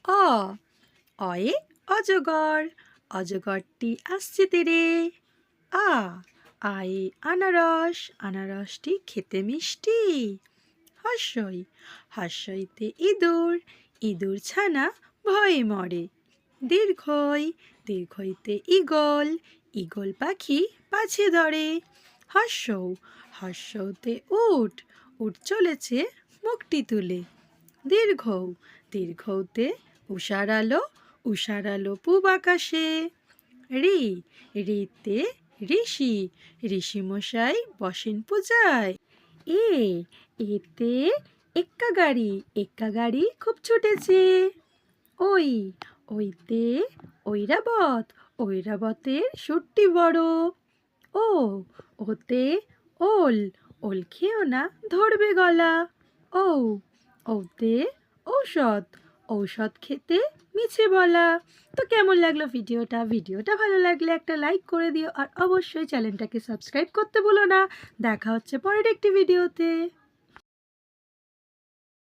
অ অয়ে অজগর, অজগরটি আসছে তেরে। আ আয়ে আনারস, আনারসটি খেতে মিষ্টি। হর্ষই হর্ষইতে ইঁদুর, ইঁদুর ছানা ভয়ে মরে। দীর্ঘই দীর্ঘইতে ঈগল, ঈগল পাখি পাছে ধরে। হর্ষৌ হর্ষৌতে উট, উট চলেছে মুখটি তুলে। দীর্ঘৌ দীর্ঘৌতে উষার আলো, উষার আলো পূব আকাশে। ঋ ঋতে ঋষি, ঋষি মশাই বসেন পূজায়। এ এতে এক্কা গাড়ি, এক্কা গাড়ি খুব ছুটেছে। ওই ওইতে ঐরাবত, ঐরাবতের সুরটি বড়। ও ওতে ওল, ওল খেও না ধরবে গলা। ও ওতে ঔষধ, ঔষধ খেতে মিছে বলা। তো কেমন লাগলো ভিডিওটা? ভিডিওটা ভালো লাগলে একটা লাইক করে দিও আর অবশ্যই চ্যানেলটাকে সাবস্ক্রাইব করতে ভুলো না। দেখা হচ্ছে পরের একটি ভিডিওতে।